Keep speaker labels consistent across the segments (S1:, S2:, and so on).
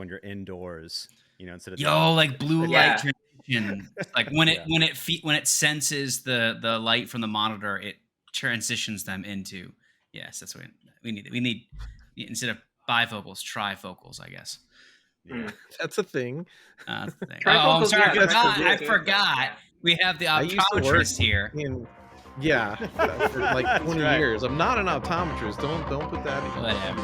S1: when you're indoors, instead of
S2: like blue light transition. Like when it senses the light from the monitor, it transitions them into. Yes, that's what we need. We need instead of bifocals, trifocals, I guess.
S1: Yeah,
S3: that's a thing.
S2: That's the thing.
S4: Trifocals,
S2: I'm sorry,
S4: yeah,
S2: I forgot.
S4: Yeah.
S2: We have the
S3: I used to work
S2: optometrist here.
S3: For like 20 years. I'm not an optometrist. Don't put that in.
S2: Whatever.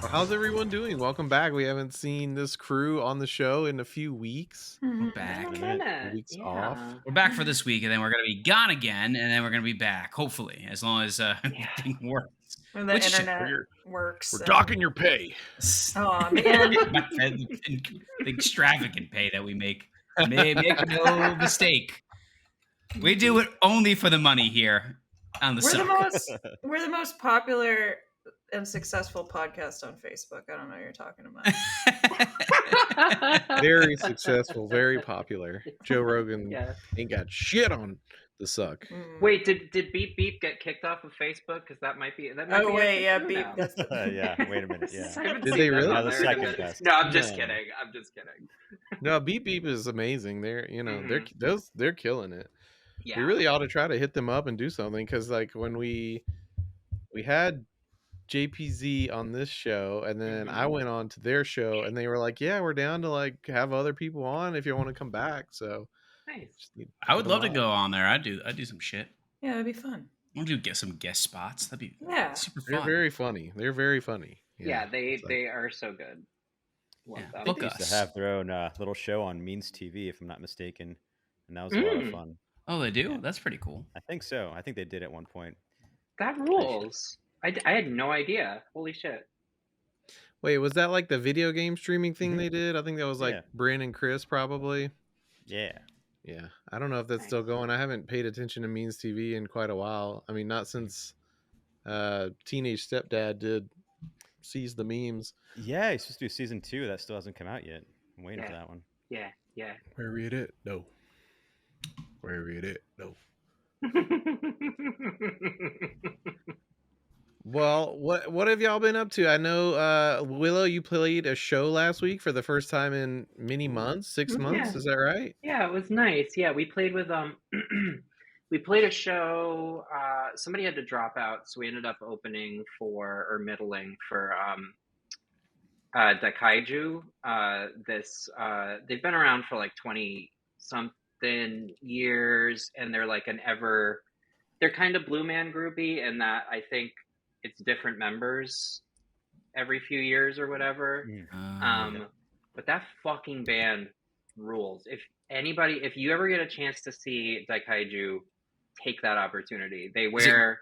S3: How's everyone doing? Welcome back. We haven't seen this crew on the show in a few weeks.
S2: We're back.
S3: Weeks off.
S2: We're back for this week, and then we're going to be gone again, and then we're going to be back, hopefully, as long as everything works.
S5: When the internet works.
S3: We're docking your pay.
S5: Oh, man.
S2: The extravagant pay that we make. Make no mistake. We do it only for the money here on the side.
S5: We're the most popular and successful podcast on Facebook. I don't know what you're talking
S3: about. Very successful, very popular. Joe Rogan ain't got shit on the suck.
S4: Wait, did Beep Beep get kicked off of Facebook? Because that might be.
S5: Beep.
S1: Yeah, wait a minute. Yeah.
S3: Did they really?
S1: The second best.
S4: No, I'm just kidding.
S3: No, Beep Beep is amazing. They're they're killing it.
S4: Yeah.
S3: We really ought to try to hit them up and do something, because like when we had JPZ on this show, and then I went on to their show, and they were like, yeah, we're down to like have other people on if you want to come back. So
S4: nice.
S2: I would love to go on there. I'd do some shit.
S5: Yeah, that'd be fun.
S2: I'll get some guest spots. That'd be super fun.
S3: They're very funny. They're very funny.
S4: Yeah, they are so good.
S1: They used to have their own little show on Means TV, if I'm not mistaken, and that was a lot of fun.
S2: Oh, they do?
S1: Yeah.
S2: That's pretty cool.
S1: I think so. I think they did at one point.
S4: That rules. I had no idea. Holy shit.
S3: Wait, was that like the video game streaming thing they did? I think that was like Bryn and Chris probably.
S1: Yeah.
S3: Yeah. I don't know if that's still going. I haven't paid attention to Means TV in quite a while. I mean, not since Teenage Stepdad did Seize the Memes.
S1: Yeah, he's supposed to do season 2. That still hasn't come out yet. I'm waiting for that one.
S4: Yeah.
S3: Where we at it? No. Where we at it? No. Well, what have y'all been up to? I know, Willow, you played a show last week for the first time in many months, 6 months. Is that right?
S4: Yeah, it was nice. Yeah, we played with we played a show. Somebody had to drop out, so we ended up opening middling for Daikaiju. They've been around for like 20 something years, and they're like they're kind of Blue Man groupy, in that I think it's different members every few years or whatever. But that fucking band rules. If you ever get a chance to see Daikaiju, take that opportunity. They wear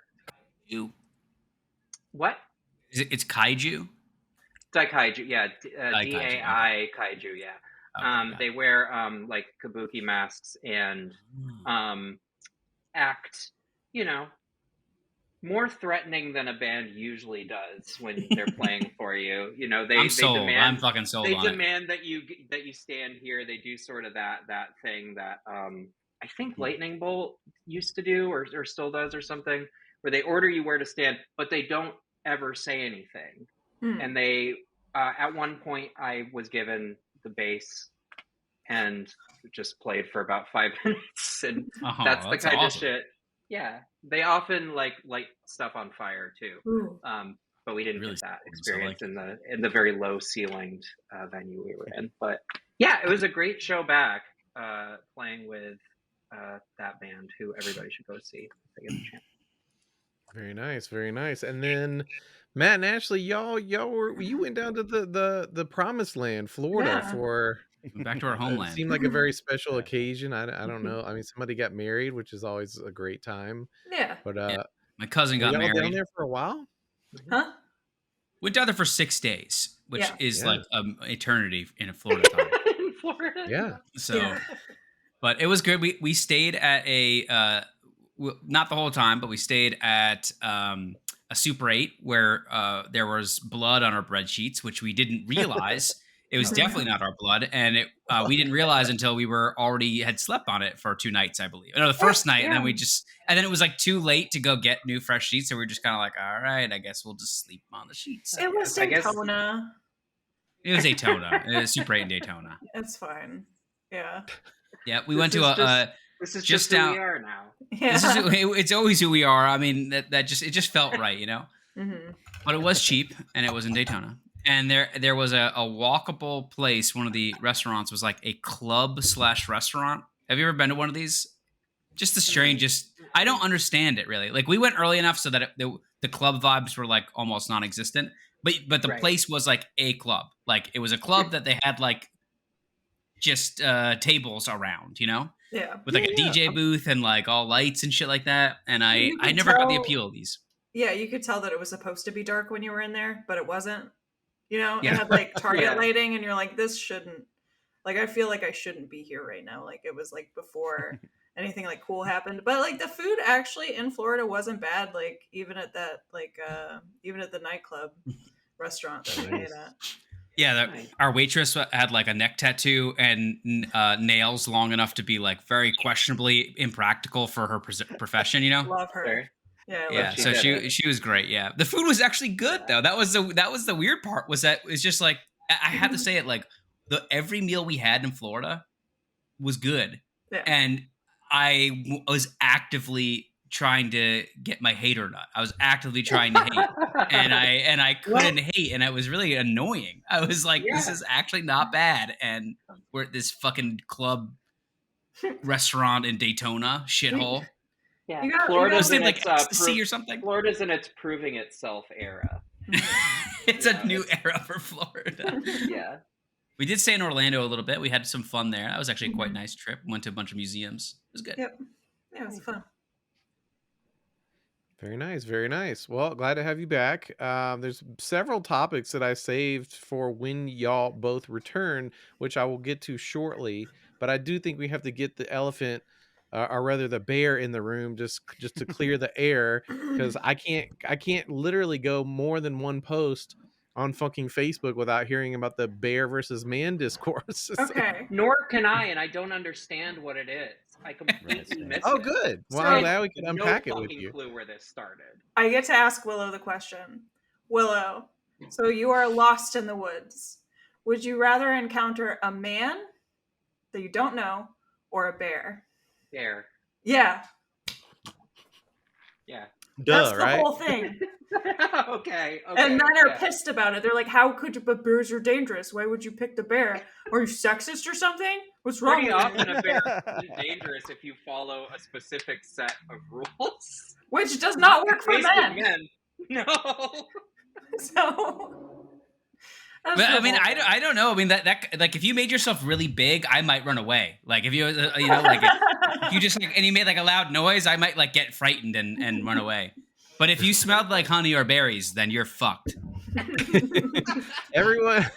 S2: Kaiju?
S4: What?
S2: It's Kaiju?
S4: Daikaiju, yeah. DAI Kaiju, yeah. They wear like kabuki masks and act, more threatening than a band usually does when they're playing for you.
S2: I'm fucking sold.
S4: They demand that you stand here. They do sort of that thing that I think Lightning Bolt used to do, or still does, or something, where they order you where to stand, but they don't ever say anything. And they at one point I was given the bass and just played for about 5 minutes, and that's the kind of shit. Yeah, they often light stuff on fire too. But we didn't get that experience in the very low ceilinged venue we were in. But yeah, it was a great show back, playing with that band, who everybody should go see if they get the chance.
S3: Very nice, very nice. And then Matt and Ashley, you went down to the promised land, Florida, for
S2: back to our homeland.
S3: It seemed like a very special occasion. I don't know. I mean, somebody got married, which is always a great time.
S5: Yeah.
S3: But
S2: my cousin got married.
S3: Down there for a while?
S5: Huh?
S2: Went down there for 6 days, which is like eternity in Florida time.
S4: In Florida.
S3: Yeah.
S2: So, but it was good. We stayed at a not the whole time, but we stayed at a Super 8 where there was blood on our bread sheets, which we didn't realize. It was definitely not our blood, and we didn't realize until we were already had slept on it for 2 nights, I believe. No, the first night, and then it was like too late to go get new fresh sheets, so we were just kind of like, all right, I guess we'll just sleep on the sheets.
S5: It was Daytona.
S2: It was Daytona. It was Super 8 in Daytona.
S5: It's fine. Yeah.
S2: Yeah, we went to
S4: this is just who we are now.
S5: Yeah.
S2: It's always who we are. I mean, that just felt right, you know.
S5: Mm-hmm.
S2: But it was cheap, and it was in Daytona. And there was a walkable place. One of the restaurants was like a club/restaurant. Have you ever been to one of these? Just the strangest. I don't understand it really. Like we went early enough so that the club vibes were like almost non-existent. But the place was like a club. Like it was a club that they had like just tables around, you know?
S5: Yeah.
S2: With like a DJ booth and like all lights and shit like that. And I never got the appeal of these.
S5: Yeah, you could tell that it was supposed to be dark when you were in there, but it wasn't. You know, it had like target lighting, and you're like, this shouldn't. Like, I feel like I shouldn't be here right now. Like, it was like before anything like cool happened. But like the food actually in Florida wasn't bad. Like even at that, like even at the nightclub restaurant that we ate at.
S2: Yeah, our waitress had like a neck tattoo and nails long enough to be like very questionably impractical for her profession. You know,
S5: love her.
S2: Yeah, so she was great. Yeah, the food was actually good though. That was the weird part was that it's just like I have to say it like every meal we had in Florida was good, and I was actively trying to get my hater nut. I was actively trying to hate, and I couldn't hate, and it was really annoying. I was like, this is actually not bad, and we're at this fucking club restaurant in Daytona shithole.
S4: Yeah, Florida's in
S2: like ecstasy or something.
S4: Florida's in its proving itself era.
S2: It's a new era for Florida.
S4: Yeah.
S2: We did stay in Orlando a little bit. We had some fun there. That was actually a quite nice trip. Went to a bunch of museums. It was good.
S5: Yep. Yeah, it was fun.
S3: Very nice. Very nice. Well, glad to have you back. There's several topics that I saved for when y'all both return, which I will get to shortly. But I do think we have to get the elephant or rather the bear in the room just to clear the air, because I can't literally go more than one post on fucking Facebook without hearing about the bear versus man discourse.
S5: Okay.
S4: Nor can I, and I don't understand what it is. I completely missed it.
S3: Oh, good. Well, I'm glad we can unpack it with you.
S4: No clue where this started.
S5: I get to ask Willow the question. Willow, so you are lost in the woods. Would you rather encounter a man that you don't know or a bear?
S4: Bear.
S5: Yeah.
S4: Yeah.
S3: Duh,
S5: that's the whole thing.
S4: Okay.
S5: And men are pissed about it. They're like, how could you, but bears are dangerous. Why would you pick the bear? Are you sexist or something? What's wrong
S4: Pretty
S5: with
S4: often
S5: you?
S4: a bear isn't dangerous if you follow a specific set of rules.
S5: Which does not work for men.
S4: No.
S5: So...
S2: But I mean, I don't know. I mean, that like if you made yourself really big, I might run away. Like if you know like if you just like and you made like a loud noise, I might like get frightened and run away. But if you smelled like honey or berries, then you're fucked.
S3: Everyone,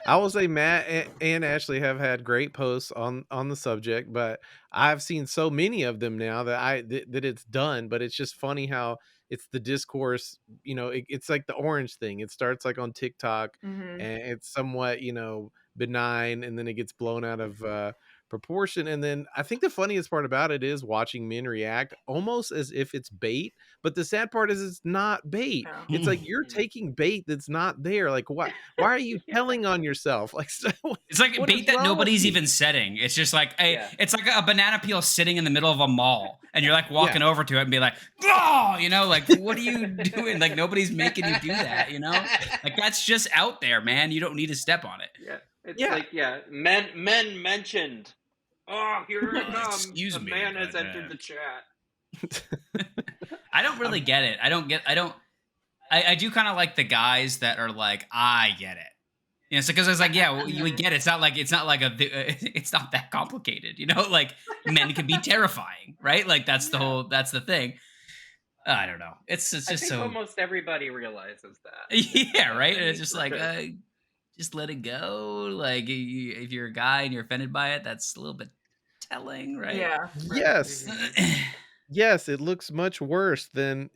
S3: I will say Matt and Ashley have had great posts on the subject, but I've seen so many of them now that that it's done. But it's just funny how it's the discourse, you know, it's like the orange thing. It starts like on TikTok and it's somewhat, you know, benign, and then it gets blown out of proportion. And then I think the funniest part about it is watching men react almost as if it's bait. But the sad part is it's not bait.
S5: Oh.
S3: It's like you're taking bait that's not there. Like why are you telling on yourself? Like
S2: it's like bait that nobody's even setting. It's just like it's like a banana peel sitting in the middle of a mall, and you're like walking over to it and be like, oh, you know, like what are you doing? Like nobody's making you do that, you know? Like that's just out there, man. You don't need to step on it.
S4: Yeah. It's like men mentioned. Oh, here it comes.
S2: Excuse me.
S4: Man has entered the chat.
S2: I don't really get it. I do kind of like the guys that are like, I get it. You know, so because I was like, yeah, we get it. It's not it's not that complicated, you know? Like men can be terrifying, right? Like that's the thing. I don't know. It's just
S4: I think
S2: so
S4: almost everybody realizes that.
S2: Yeah, right? And it's just like just let it go. Like if you're a guy and you're offended by it, that's a little bit telling, right?
S5: Yeah.
S3: Yes. Yes, it looks much worse than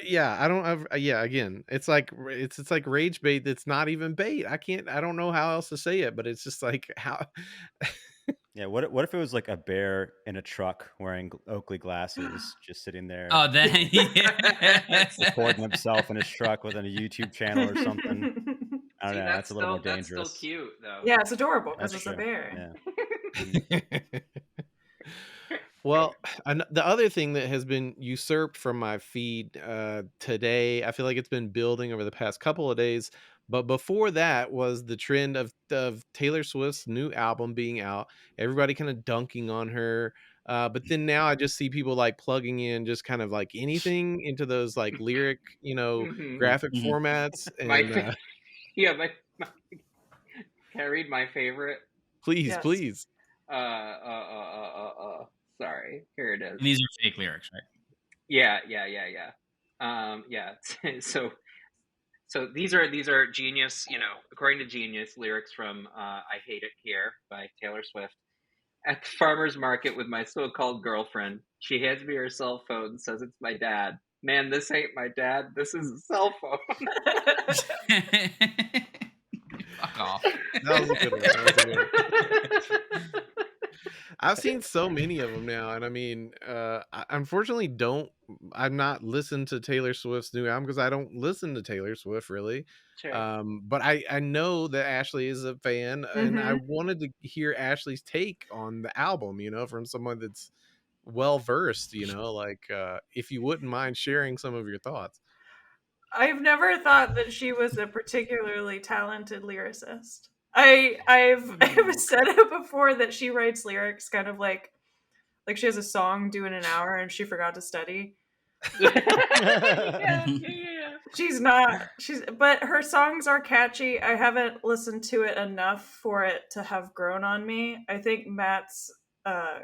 S3: Yeah, I don't yeah, again, it's like it's like rage bait that's not even bait. I don't know how else to say it, but it's just like how
S1: Yeah, what if it was like a bear in a truck wearing Oakley glasses, just sitting there
S2: Oh, then yeah.
S1: recording himself in his truck with a YouTube channel or something. I don't
S4: See,
S1: know. That's a little more
S4: that's still
S1: dangerous.
S4: cute though.
S5: Yeah, it's adorable because
S1: That's
S5: it's a
S1: true.
S5: bear.
S1: Yeah. Mhm.
S3: Well, the other thing that has been usurped from my feed today, I feel like it's been building over the past couple of days. But before that was the trend of Taylor Swift's new album being out, everybody kind of dunking on her. But then now I just see people like plugging in just kind of like anything into those like lyric,
S4: Mhm.
S3: graphic
S2: Mhm.
S3: formats.
S4: My
S3: And
S4: yeah, can I read my favorite?
S3: please,
S5: Yes.
S3: please.
S4: Sorry, here it is.
S2: And these are fake lyrics, right?
S4: Yeah. Yeah. So these are Genius, according to Genius, lyrics from "I Hate It Here" by Taylor Swift. At the farmer's market with my so-called girlfriend, she hands me her cell phone and says it's my dad. Man, this ain't my dad. This is a cell phone.
S2: Fuck off.
S3: That was a good one. That was a good one. I've seen so many of them now, and I mean, I unfortunately I'm not listened to Taylor Swift's new album because I don't listen to Taylor Swift really.
S4: Sure.
S3: But I know that Ashley is a fan, and I wanted to hear Ashley's take on the album, from someone that's well versed, like if you wouldn't mind sharing some of your thoughts.
S5: I've never thought that she was a particularly talented lyricist. I've said it before that she writes lyrics kind of like she has a song due in an hour and she forgot to study.
S4: Yeah.
S5: But her songs are catchy. I haven't listened to it enough for it to have grown on me. I think Matt's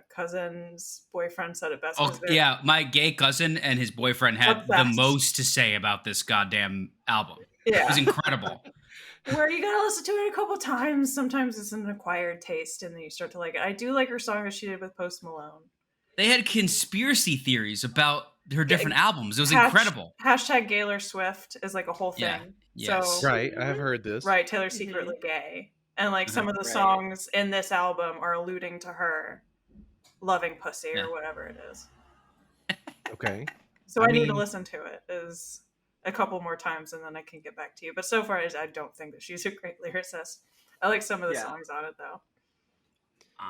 S5: cousin's boyfriend said it best.
S2: Oh, yeah, my gay cousin and his boyfriend had the
S5: Obsessed.
S2: most to say about this goddamn album.
S5: Yeah.
S2: It was incredible.
S5: Where you gotta listen to it a couple times. Sometimes it's an acquired taste, and then you start to like it. I do like her song that she did with Post Malone.
S2: They had conspiracy theories about her different albums. It was incredible.
S5: Hashtag Gaylor Swift is like a whole thing.
S2: Yeah. Yes.
S5: So,
S3: Right, I have heard this.
S5: right, Taylor's secretly gay. And like some of the
S4: Right.
S5: songs in this album are alluding to her loving pussy
S2: Yeah.
S5: or whatever it is.
S3: Okay.
S5: So I need to listen to it is a couple more times and then I can get back to you. But so far, I don't think that she's a great lyricist. I like some of the songs on it though.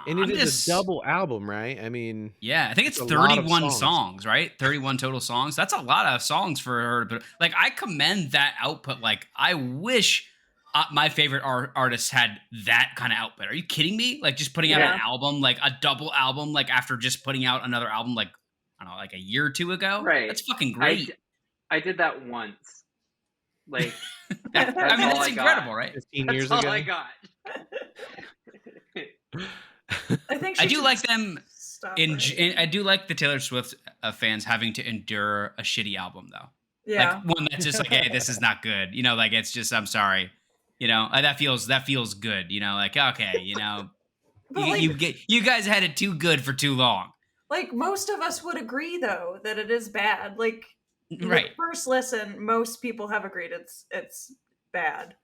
S3: And it is a double album, right? I mean,
S2: yeah, I think it's
S3: a lot of
S2: 31 songs, right? 31 total songs. That's a lot of songs for her. But like, I commend that output. Like, I wish my favorite artists had that kind of output. Are you kidding me? Like, just putting out an album, like a double album, like after just putting out another album, like, I don't know, like a year or two ago.
S4: Right.
S2: That's fucking great.
S4: I did that once. Like,
S2: I mean, that's incredible, right?
S3: 15
S4: That's
S3: years
S4: all
S3: ago.
S4: I got.
S5: I think
S2: I do like them.
S5: writing.
S2: I do like the Taylor Swift fans having to endure a shitty album, though.
S5: Yeah.
S2: Like one that's just like, hey, this is not good. Like it's just, I'm sorry. That feels good. Like, okay,
S5: But
S2: you guys had it too good for too long.
S5: Like most of us would agree though that it is bad. Like
S2: right.
S5: The first listen, most people have agreed it's bad.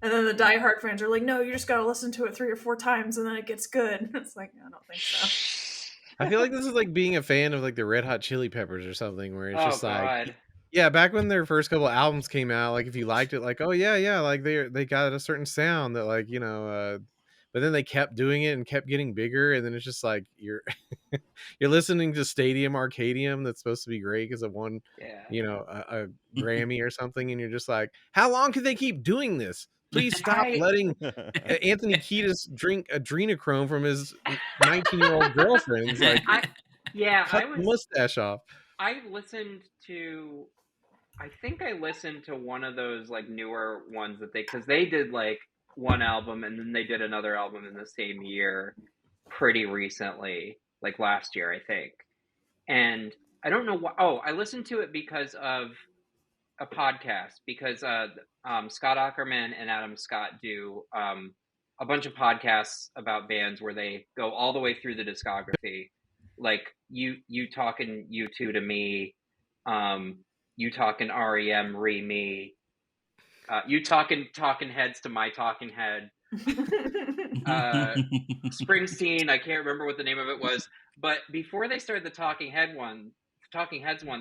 S5: And then the diehard fans are like, no, you just gotta listen to it 3 or 4 times and then it gets good. It's like, I don't think so.
S3: I feel like this is like being a fan of like the Red Hot Chili Peppers or something, where it's just like,
S4: God.
S3: yeah, back when their first couple albums came out, like if you liked it, like, oh yeah, like they got a certain sound that like, but then they kept doing it and kept getting bigger, and then it's just like you're listening to Stadium Arcadium that's supposed to be great because it won, a Grammy or something, and you're just like, how long can they keep doing this? Please stop letting Anthony Kiedis drink adrenochrome from his 19-year-old girlfriend. It's like, cut the mustache off.
S4: I think I listened to one of those like newer ones that because they did like one album and then they did another album in the same year pretty recently, like last year, I think. And I don't know why. Oh, I listened to it because of a podcast, because Scott Ackerman and Adam Scott do a bunch of podcasts about bands where they go all the way through the discography, like you talking U2 to me, You Talking REM, me. You Talking Heads to My Talking Head. Springsteen, I can't remember what the name of it was, but before they started the Talking Heads one,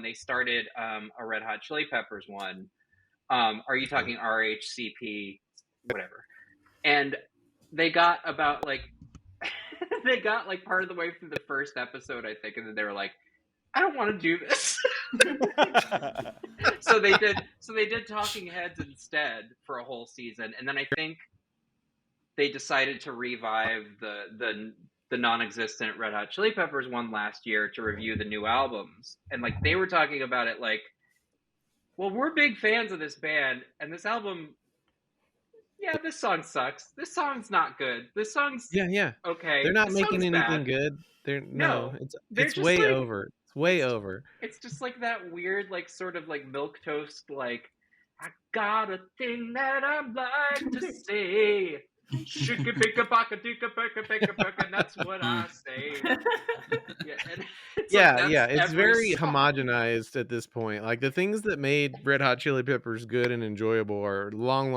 S4: they started a Red Hot Chili Peppers one. Are You Talking RHCP, whatever. And they got about like they got like part of the way through the first episode, I think, and then they were like, I don't want to do this. so they did Talking Heads instead for a whole season, and then I think they decided to revive the non-existent Red Hot Chili Peppers one last year to review the new albums, and like they were talking about it like, well, we're big fans of this band, and this album, yeah, this song sucks. This song's not good. This song's okay.
S3: They're not
S4: this
S3: making anything
S4: bad.
S3: good.
S4: No,
S3: it's way like, over. It's way over.
S4: It's just like that weird, like sort of like milquetoast, like I got a thing that I'd like to say. Shika pika baka dika pika pika pika, and that's what I say.
S3: It's very homogenized at this point. Like the things that made Red Hot Chili Peppers good and enjoyable are long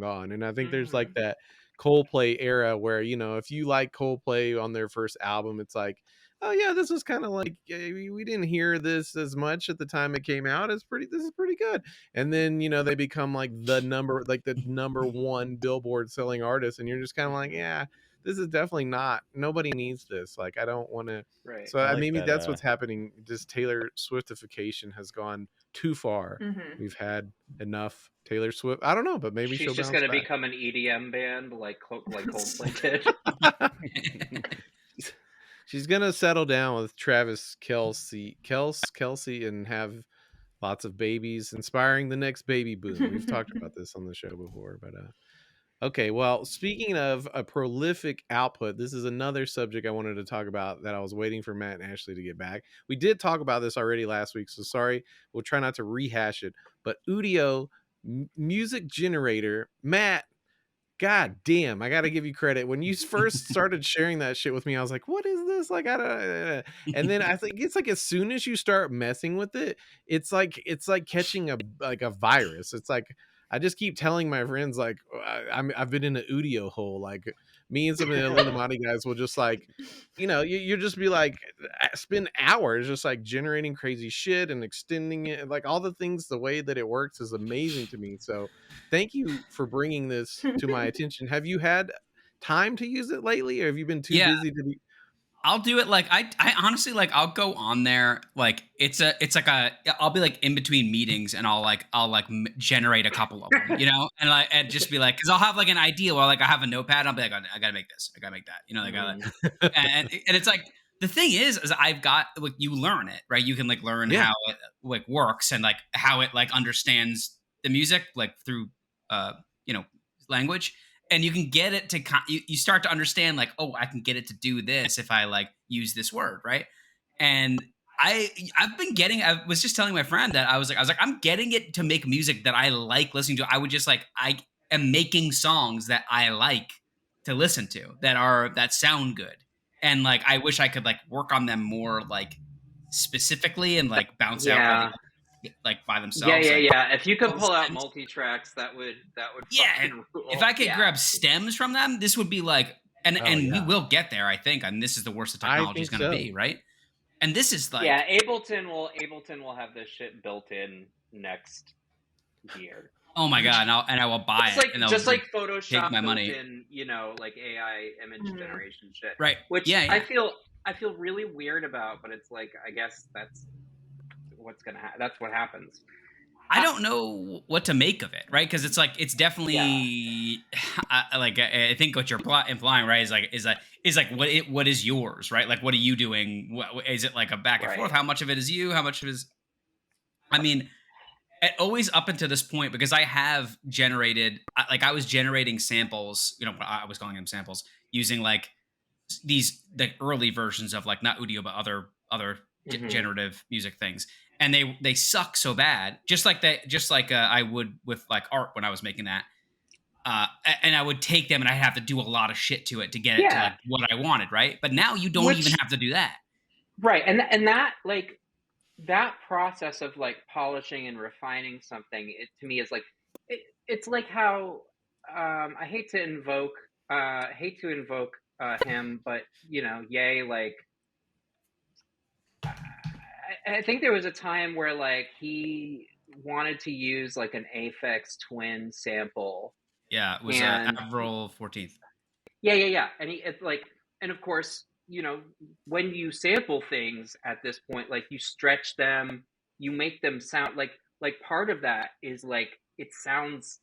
S3: gone. And I think there's like that Coldplay era where, you know, if you like Coldplay on their first album, it's like, oh yeah, this was kind of like, we didn't hear this as much at the time it came out. This is pretty good. And then, you know, they become like the number one Billboard selling artist, and you're just kind of like, yeah, this is definitely not, nobody needs this. Like, I don't want to.
S4: Right.
S3: So like maybe that's what's happening. Just Taylor Swiftification has gone too far. We've had enough Taylor Swift. I don't know, but maybe
S4: she's just going to become an EDM band like Coldplay did.
S3: She's gonna settle down with Travis Kelce, and have lots of babies, inspiring the next baby boom. We've talked about this on the show before, but okay. Well, speaking of a prolific output, this is another subject I wanted to talk about that I was waiting for Matt and Ashley to get back. We did talk about this already last week, so sorry. We'll try not to rehash it. But Udio music generator, Matt. God damn, I gotta give you credit. When you first started sharing that shit with me, I was like, what is this? Like, I don't. And then I think it's like as soon as you start messing with it, it's like catching a virus. It's like I just keep telling my friends, like, I've been in an Udio hole. Like, me and some of the Illuminati guys will just like, you know, you just be like, spend hours just like generating crazy shit and extending it. Like all the things, the way that it works is amazing to me. So thank you for bringing this to my attention. Have you had time to use it lately, or have you been too busy to be?
S2: I'll do it like I honestly like I'll go on there like it's like I'll be like in between meetings and I'll generate a couple of them, you know, and I'd just be like, because I'll have like an idea where like I have a notepad, I'll be like, I gotta make this, I gotta make that, you know, like and it's like the thing is I've got like you learn it, right? You can like learn how it like works and like how it like understands the music like through you know, language. And you can get it to you start to understand like, oh, I can get it to do this if I like use this word, right? And I was just telling my friend that I was like I'm getting it to make music that I like listening to. I would just like I am making songs that I like to listen to that sound good. And like I wish I could like work on them more like specifically and like bounce out like by themselves.
S4: Yeah. If you could pull out multi-tracks, that would rule.
S2: If I could grab stems from them, this would be like, and we will get there, I think. And this is the worst the technology is going to be, right? And this is like,
S4: Ableton will have this shit built in next year.
S2: Oh my god! And I will buy it.
S4: Like,
S2: and
S4: just like Photoshop,
S2: take my money.
S4: In, you know, like AI image generation shit,
S2: right?
S4: Which I feel really weird about, but it's like I guess that's what's gonna happen. That's what happens.
S2: I don't know what to make of it, right? Because it's like it's definitely I think what you're implying, right, is like what is yours, right? Like what are you doing? What, is it like a back and forth? How much of it is you? How much of it is? I mean, always up until this point, because I have generated I was generating samples, you know, I was calling them samples using like these the early versions of like not Udio but other generative music things. And they suck so bad, just like I would with like art when I was making that. And I would take them and I'd have to do a lot of shit to it to get it to like what I wanted, right? But now you don't even have to do that.
S4: Right. And that like that process of like polishing and refining something, it to me is like it's like how I hate to invoke him, but you know, Ye, like I think there was a time where like he wanted to use like an Aphex Twin sample,
S2: Yeah, it was
S4: and
S2: Avril 14th.
S4: yeah, and it's like, and of course, you know, when you sample things at this point, like you stretch them, you make them sound like part of that is like it sounds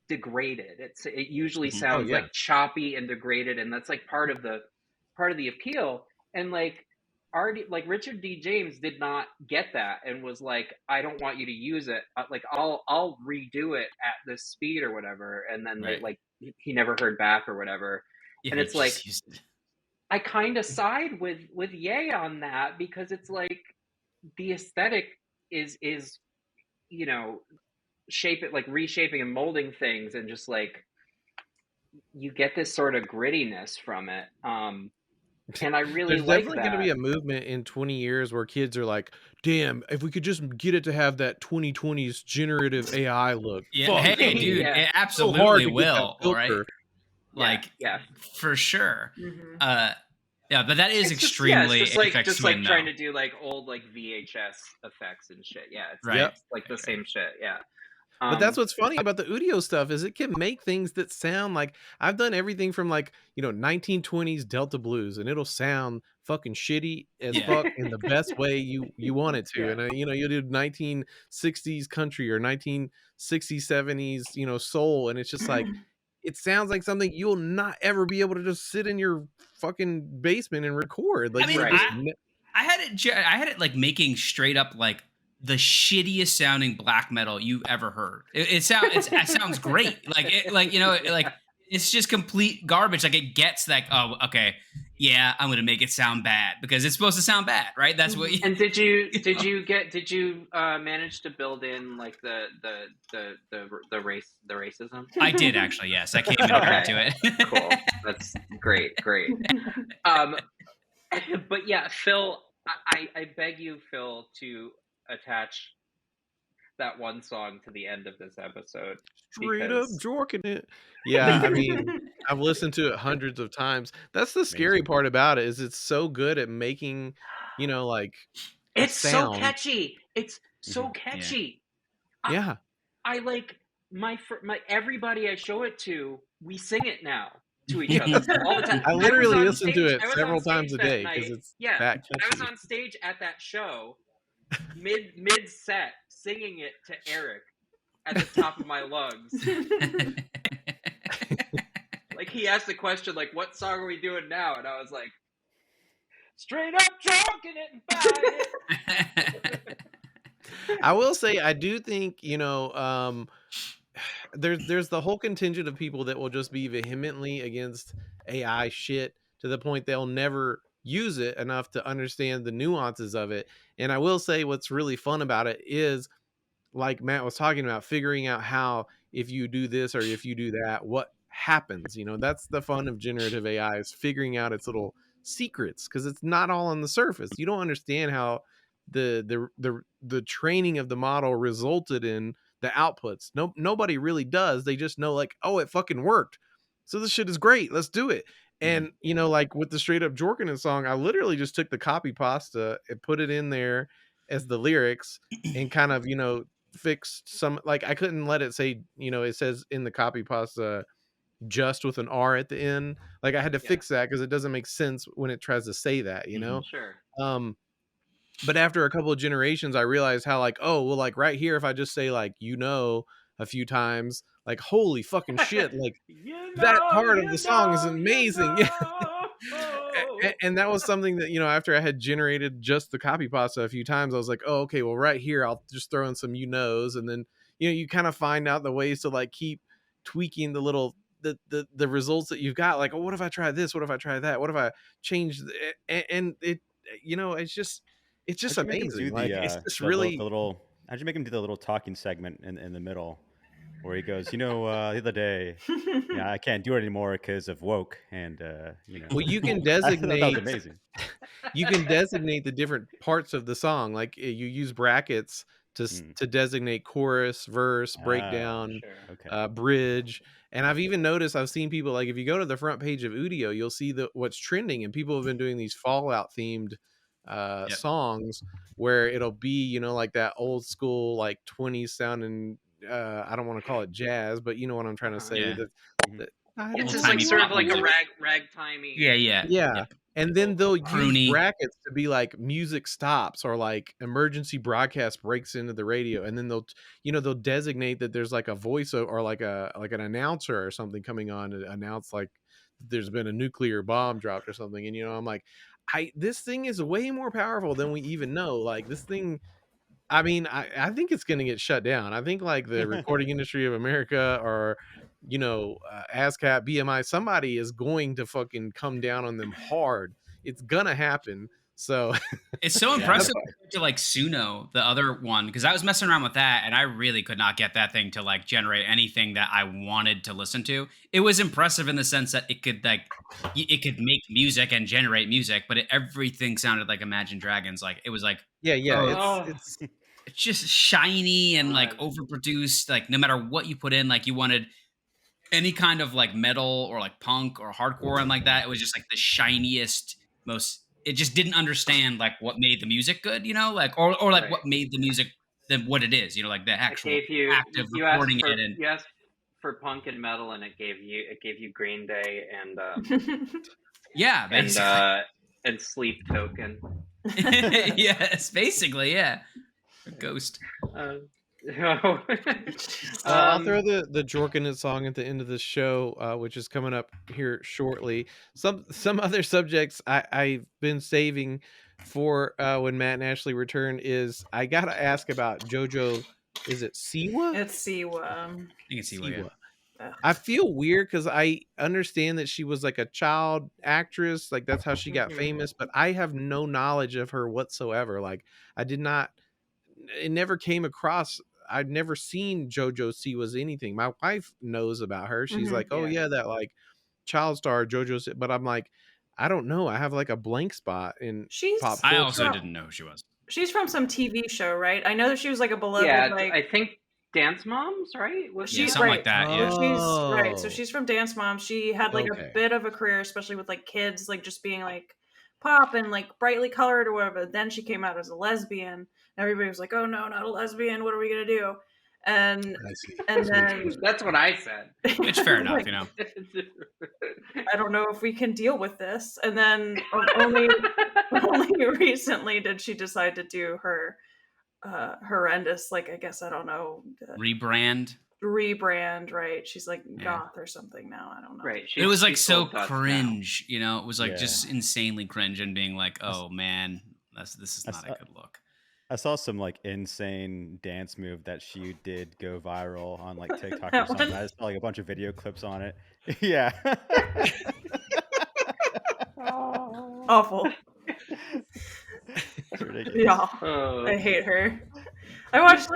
S4: degraded. It usually
S3: Oh
S4: sounds
S3: yeah.
S4: like choppy and degraded, and that's like part of the appeal. And like already, like Richard D. James did not get that and was like, I don't want you to use it. Like I'll redo it at this speed or whatever. And then they
S2: Right.
S4: like he never heard back or whatever.
S2: Yeah,
S4: And
S2: he
S4: it's like
S2: just used it.
S4: I kind of side with Ye on that, because it's like the aesthetic is you know, reshaping and molding things, and just like you get this sort of grittiness from it. And I really
S3: There's
S4: like
S3: definitely going to be
S4: that.
S3: a movement in 20 years where kids are like, "Damn, if we could just get it to have that 2020s generative AI look."
S2: Yeah,
S3: Fuck,
S2: hey,
S3: I mean,
S2: dude,
S4: Yeah.
S2: it
S3: it's so hard
S2: absolutely
S3: to get that
S2: will. All right,
S3: filter.
S2: like
S4: Yeah.
S2: for sure.
S5: Mhm.
S2: Yeah, but that is
S4: It's
S2: extremely
S4: just like
S2: Aphex Twin,
S4: trying
S2: though.
S4: to do like old like VHS effects and shit. Yeah,
S2: Right.
S4: it's like the
S2: Right.
S4: same shit. Yeah.
S3: But that's what's funny about the Udio stuff is it can make things that sound like I've done everything from like, 1920s Delta blues, and it'll sound fucking shitty as
S2: Yeah.
S3: fuck in the best way you want it to.
S4: Yeah.
S3: And you do 1960s country or 1960s 70s, soul, and it's just like it sounds like something you'll not ever be able to just sit in your fucking basement and record. Like
S2: I mean,
S3: you'll
S4: Right.
S3: just
S2: I had it like making straight up like the shittiest sounding black metal you've ever heard. It sounds great. Like it's just complete garbage. Like it gets like, oh, okay, yeah, I'm gonna make it sound bad because it's supposed to sound bad, right? That's what.
S4: And did you manage to build in like the racism?
S2: I did actually. Yes, I came in hard to it.
S4: Cool. That's great. But yeah, Phil, I beg you, Phil, to attach that one song to the end of this episode.
S3: straight up jorking it. Yeah, I mean, I've listened to it hundreds of times. That's the scary
S1: Amazing.
S3: part about it is it's so good at making, like a
S4: It's so
S3: sound.
S4: catchy. It's so catchy.
S3: Yeah.
S4: I like my everybody I show it to, we sing it now to each other all the time.
S3: I literally
S4: was on
S3: listen to
S4: stage-
S3: it
S4: I was
S3: several
S4: on stage
S3: times a
S4: that
S3: day
S4: night.
S3: because it's
S4: Yeah,
S3: that
S4: I was
S3: catchy.
S4: on stage at that show, mid set, singing it to Eric at the top of my lungs. Like he asked the question, like, "What song are we doing now?" And I was like, "Straight up drunken it and buy it."
S3: I will say I do think, there's the whole contingent of people that will just be vehemently against AI shit to the point they'll never use it enough to understand the nuances of it. And I will say what's really fun about it is, like Matt was talking about, figuring out how, if you do this or if you do that, what happens. That's the fun of generative AI, is figuring out its little secrets, because it's not all on the surface. You don't understand how the training of the model resulted in the outputs. Nobody really does. They just know, like, oh, it fucking worked, so this shit is great, let's do it. And like with the straight up Jorkin song, I literally just took the copy pasta and put it in there as the lyrics, and kind of fixed some, like I couldn't let it say, it says in the copy pasta just with an R at the end. Like I had to fix that because it doesn't make sense when it tries to say that.
S4: Sure.
S3: But after a couple of generations, I realized how, like, oh well, like right here, if I just say like a few times, like holy fucking shit, like that part of the song is amazing. And that was something that, after I had generated just the copy pasta a few times, I was like, oh, okay, well right here I'll just throw in some and then you kind of find out the ways to like keep tweaking the little the results that you've got. Like, oh, what if I try this, what if I try that, what if I change and it, it's just
S1: How'd you make him
S3: amazing.
S1: do
S3: Like it's just really
S1: the little? How'd you make him do the little talking segment in the middle, where he goes, the other day, I can't do it anymore because of woke, and
S3: well, you can
S1: that
S3: designate
S1: was amazing.
S3: you can designate the different parts of the song. Like you use brackets to designate chorus, verse, breakdown,
S1: Okay.
S3: bridge. And I've even noticed, I've seen people, like if you go to the front page of Udio, you'll see what's trending, and people have been doing these Fallout themed songs where it'll be, you know, like that old school, like 20s sounding, I don't want to call it jazz, but you know what I'm trying to say.
S2: Yeah.
S4: It's just like sort of like a ragtimey.
S2: Yeah.
S3: Yeah. And then they'll
S2: Croony.
S3: use brackets to be like music stops or like emergency broadcast breaks into the radio, and then they'll designate that there's like a voice or like an announcer or something coming on to announce like there's been a nuclear bomb dropped or something. And I'm like, this thing is way more powerful than we even know. Like this thing, I mean, I think it's going to get shut down. I think like the Recording Industry of America or, ASCAP, BMI, somebody is going to fucking come down on them hard. It's going to happen. So
S2: it's so impressive to like Suno, the other one, because I was messing around with that and I really could not get that thing to like generate anything that I wanted to listen to. It was impressive in the sense that it could make music and generate music, but everything sounded like Imagine Dragons. Like it was like, it's just shiny and like overproduced. Like no matter what you put in, like you wanted any kind of like metal or like punk or hardcore and like that. It was just like the shiniest, most. It just didn't understand like what made the music good, like or like what made the music what it is, like the actual active recording it. And
S4: you asked for punk and metal, and it gave you Green Day and
S2: yeah, basically.
S4: And Sleep Token.
S2: Yes, basically, yeah. A ghost.
S3: I'll throw the Jorking song at the end of the show, which is coming up here shortly. Some other subjects I've been saving for when Matt and Ashley return is I gotta ask about Jojo. Is it Siwa?
S5: It's Siwa.
S2: I think it's Siwa.
S3: Yeah. I feel weird because I understand that she was like a child actress, like that's how she got famous, but I have no knowledge of her whatsoever. Like it never came across. I'd never seen Jojo Siwa's anything. My wife knows about her. She's like, oh yeah, that like child star Jojo. But I'm like, I don't know. I have like a blank spot in pop culture.
S2: I also didn't know who she was.
S5: She's from some TV show, right? I know that she was like a beloved.
S4: Yeah,
S5: like,
S4: I think Dance Moms, right?
S2: Something like that. Yeah,
S5: she's right. So she's from Dance Moms. She had like a bit of a career, especially with like kids, like just being like pop and like brightly colored or whatever. Then she came out as a lesbian. Everybody was like, "Oh no, not a lesbian! What are we gonna do?" And then
S4: that's what I said.
S2: It's fair enough,
S5: I don't know if we can deal with this. And then only recently did she decide to do her horrendous, like I guess I don't know,
S2: rebrand,
S5: right? She's like goth or something now. I don't know.
S4: Right.
S2: It was like so cringe, it was like just insanely cringe and being like, oh man, this is not a good look.
S1: I saw some like insane dance move that she did go viral on like TikTok or something. I just saw like a bunch of video clips on it. Yeah.
S5: Awful.
S1: It's ridiculous.
S5: Yeah. I hate her. I watched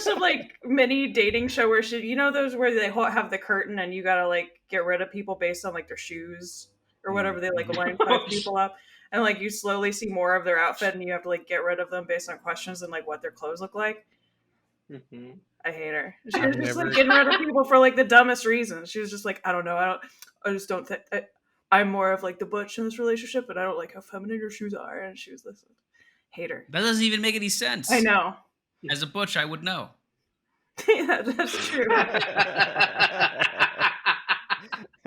S5: some like mini dating show where she, those where they have the curtain and you gotta like get rid of people based on like their shoes or whatever. They like line 5 people up. And like you slowly see more of their outfit, and you have to like get rid of them based on questions and like what their clothes look like.
S4: Mm-hmm.
S5: I hate her. She was just like getting rid of people for like the dumbest reasons. She was just like, I don't know, I just don't think I'm more of like the butch in this relationship, but I don't like how feminine your shoes are. And she was this hate her.
S2: That doesn't even make any sense.
S5: I know.
S2: As a butch, I would know.
S5: Yeah, that's true.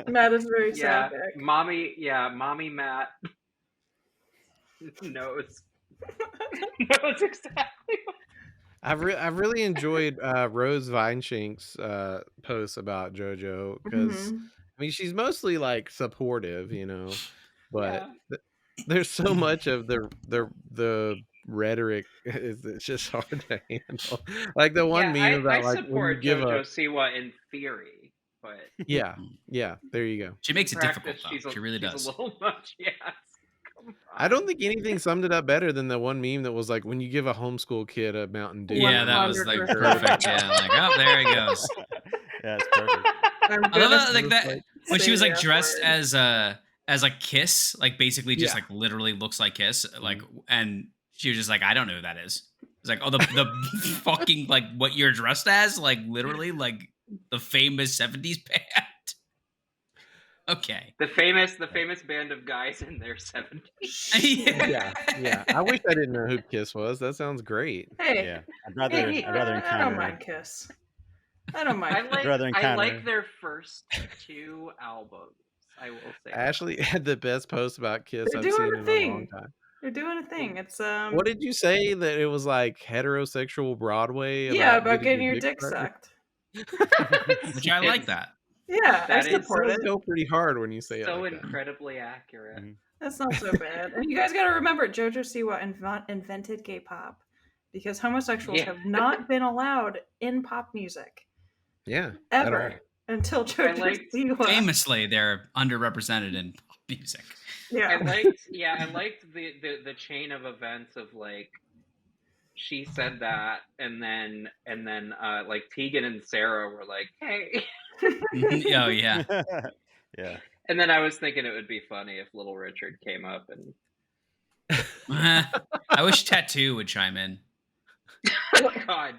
S5: Matt is very sad.
S4: Mommy Matt knows exactly.
S3: I've really enjoyed Rose Vineshank's posts about JoJo because I mean she's mostly like supportive, but there's so much of the rhetoric it's just hard to handle. Like the one meme about
S4: I support Jojo Siwa in theory, but
S3: yeah, there you go.
S2: She makes it difficult though. She really does.
S4: A little much, yes.
S3: I don't think anything summed it up better than the one meme that was like when you give a homeschool kid a Mountain Dew.
S2: Yeah, that was like perfect. Yeah, like there he goes.
S1: Yeah, it's perfect.
S2: I love that, like that when she was like dressed as as like Kiss, like basically just like literally looks like Kiss, like, and she was just like, I don't know who that is. It's like, oh, the fucking like what you're dressed as, like literally like the famous 70s band. Okay.
S4: The famous band of guys in their 70s.
S3: Yeah. I wish I didn't know who Kiss was. That sounds great.
S5: Hey,
S1: Yeah, I'd rather
S5: I don't mind Kiss. I don't mind.
S4: I like their first 2 albums. I will say.
S3: Ashley had the best post about Kiss I've seen in a long time.
S5: They're doing a thing. It's
S3: What did you say that it was like heterosexual Broadway?
S5: About getting your dick sucked.
S2: Which I like that.
S5: Yeah, I support it.
S3: Go pretty hard when you say it.
S4: So
S3: like
S4: incredibly accurate.
S1: Mm-hmm.
S5: That's not so bad. And you guys got to remember, Jojo Siwa invented gay pop because homosexuals have not been allowed in pop music.
S3: Yeah,
S5: ever until Jojo Siwa.
S2: Famously, they're underrepresented in pop music.
S5: Yeah,
S4: I liked the chain of events of like she said that, and then like Tegan and Sarah were like, "Hey."
S2: Oh yeah.
S1: Yeah.
S4: And then I was thinking it would be funny if Little Richard came up and.
S2: I wish Tattoo would chime in.
S4: Oh God,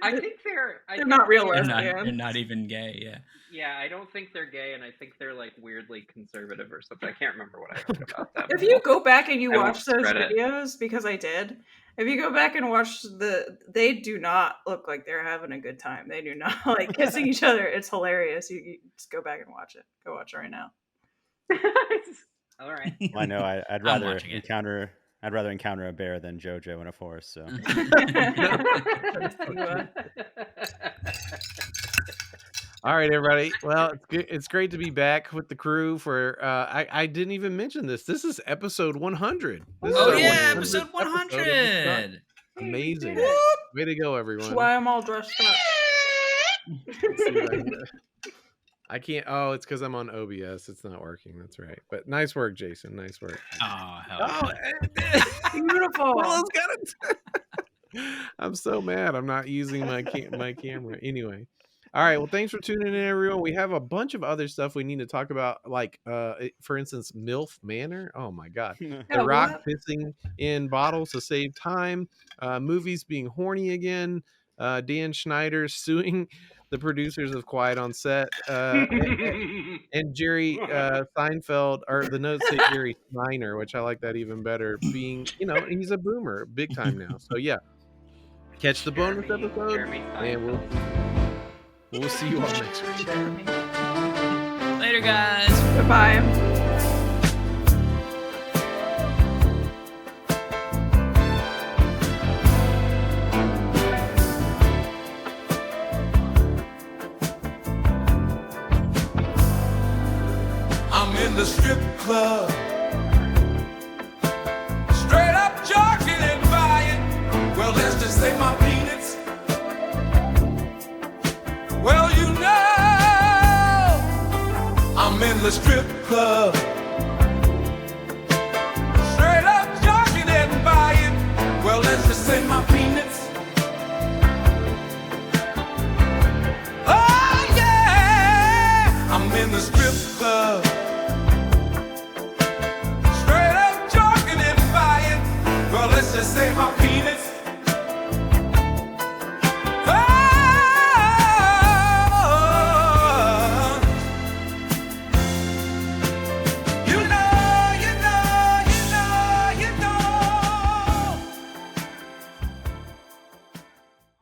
S4: I think they're
S5: not real
S2: lesbians. They're not even gay. Yeah.
S4: Yeah, I don't think they're gay, and I think they're like weirdly conservative or something. I can't remember what I heard about them.
S5: If you go back and you watch those videos, because I did, if you go back and watch they do not look like they're having a good time. They do not like kissing each other. It's hilarious. You just go back and watch it. Go watch it right now.
S4: All right.
S1: Well, I know I'd rather encounter a bear than JoJo in a forest. So.
S3: All right, everybody. Well, it's great to be back with the crew for I didn't even mention this. This is episode 100.
S2: Episode 100.
S3: Amazing. Way to go, everyone.
S5: That's why I'm all dressed up.
S3: I can't. Oh, it's because I'm on OBS. It's not working. That's right. But nice work, Jason. Nice work.
S2: Oh, hell
S5: beautiful.
S3: Willow's got it. I'm so mad. I'm not using my camera. Anyway. All right. Well, thanks for tuning in, everyone. We have a bunch of other stuff we need to talk about, like, for instance, MILF Manor. Oh, my God. The Rock pissing in bottles to save time. Movies being horny again. Dan Schneider suing the producers of Quiet on Set. And Jerry Seinfeld, or the notes say Jerry Steiner, which I like that even better, being, he's a boomer big time now. So, yeah. Catch the bonus episode. And we'll see you all next week.
S2: Later, guys.
S5: Goodbye.
S6: I'm in the strip club, straight up jorking and buying. Well, let's just say my peanuts. Well, I'm in the strip club.